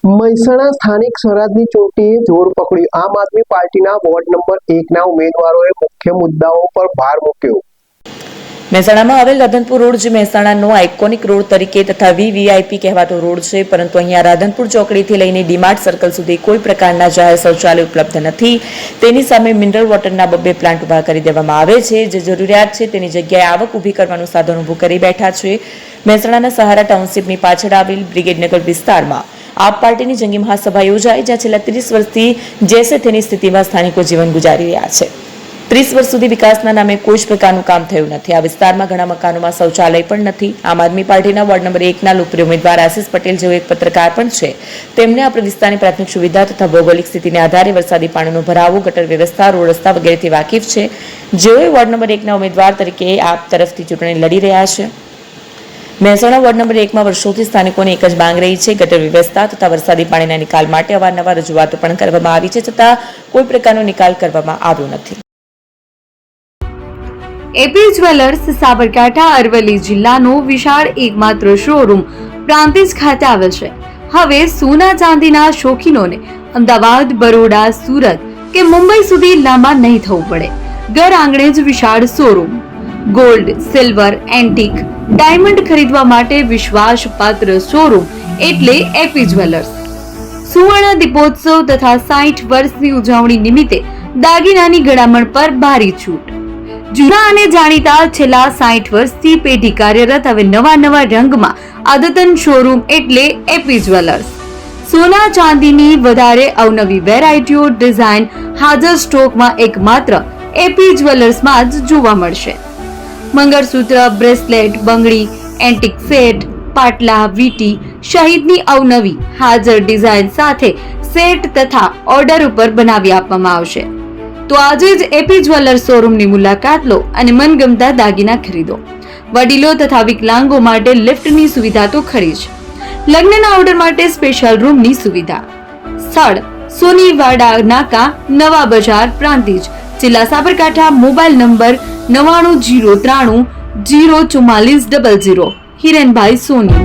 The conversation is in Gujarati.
મહેસાણા સ્થાનિક સ્વરાજની ચૂંટણીએ જોર પકડ્યું। આમ આદમી પાર્ટીના વોર્ડ નંબર 1ના ઉમેદવારોએ મુખ્ય મુદ્દાઓ પર ભાર મૂક્યો। મહેસાણામાં આવેલ રાધનપુર રોડ જે મહેસાણાનો આઇકોનિક રોડ તરીકે તથા વીવીઆઈપી કહેવાતો રોડ છે, પરંતુ અહીંયા રાધનપુર ચોકડીથી લઈને ડીમાર્ટ સર્કલ સુધી કોઈ પ્રકારના જાહેર શૌચાલય ઉપલબ્ધ નથી। તેની સામે મિનરલ વોટરના 2 પ્લાન્ટ ઉભા કરી દેવામાં આવે છે। જે જરૂરિયાત છે તેની જગ્યાએ આવક ઊભી કરવાનું સાધન ઊભું કરી બેઠા છે। મહેસાણાના સહારા ટાઉનશીપની પાછળ આવેલ બ્રિગેડનગર વિસ્તારમાં આપ પાર્ટીની જંગી મહાસભા યોજાઈ, જ્યાં છેલ્લા 30 વર્ષથી જેસે તેની સ્થિતિમાં સ્થાનિકો જીવન ગુજારી રહ્યા છે। 30 વર્ષ સુધી વિકાસના નામે કોઈ જ પ્રકારનું કામ થયું નથી। આ વિસ્તારમાં ઘણા મકાનોમાં શૌચાલય પણ નથી। આમ આદમી પાર્ટીના વોર્ડ નંબર 1ના લોકપ્રિય ઉમેદવાર આશિષ પટેલ જેઓ એક પત્રકાર પણ છે, તેમને આ વિસ્તારની પ્રાથમિક સુવિધા તથા ભૌગોલિક સ્થિતિને આધારે વરસાદી પાણીનો ભરાવો, ગટર વ્યવસ્થા, રોડ રસ્તા વગેરેથી વાકેફ છે। જેઓએ વોર્ડ નંબર 1ના ઉમેદવાર તરીકે આપ તરફથી ચૂંટણી લડી રહ્યા છે। મહેસાણા વોર્ડ નંબર 1માં વર્ષોથી સ્થાનિકોની એક જ માંગ રહી છે, ગટર વ્યવસ્થા તથા વરસાદી પાણીના નિકાલ માટે અવારનવાર રજૂઆતો પણ કરવામાં આવી છે, છતાં કોઈ પ્રકારનો નિકાલ કરવામાં આવ્યો નથી। એપી જ્વેલર્સ સાબરકાંઠા અરવલ્લી જિલ્લાનો વિશાળ એકમાત્ર શોરૂમ પ્રાંતિજ ખાતે આવેલ છે। હવે સોના ચાંદીના શોખીનોને અમદાવાદ, બરોડા, સુરત કે મુંબઈ સુધી લાંબા નહીં થવું પડે। ઘર આંગણે જ વિશાળ showroom. Gold, silver, antique, diamond ખરીદવા માટે વિશ્વાસપાત્ર શોરૂમ એટલે એપી જ્વેલર્સ। સુવર્ણ દીપોત્સવ તથા 60 વર્ષની ઉજવણી નિમિત્તે દાગીનાની ગળામણ પર ભારી છૂટ। જૂના અને જાણીતા છેલ્લા 60 વર્ષથી પેઢી કાર્યરત હવે નવા રંગમાં અદ્યતન શોરૂમ એટલે એપી જ્વેલર્સ। સોના ચાંદીની વધારે અવનવી વેરાયટીઓ, ડિઝાઇન હાજર સ્ટોકમાં એકમાત્ર એપી જ્વેલર્સમાં જ જોવા મળશે। મંગળસૂત્ર, બ્રેસલેટ, બંગડી, એન્ટિક સેટ, પાટલા, વીટી સહિતની અવનવી હાજર ડિઝાઇન સાથે સેટ તથા ઓર્ડર ઉપર બનાવી આપવામાં આવશે। તો આજે જ એપી જ્વેલર્સ શોરૂમની મુલાકાત લો અને મનગમતા દાગીના ખરીદો। વડીલો તથા વિકલાંગો માટે લિફ્ટની સુવિધા તો ખરી જ, લગ્નના ઓર્ડર માટે સ્પેશિયલ રૂમની સુવિધા। સ્થળ સોનીવાડા નાકા, નવા બજાર, પ્રાંતિજ, જિલ્લા સાબરકાંઠા। Mobile number 9903304400। હિરેનભાઈ સોની।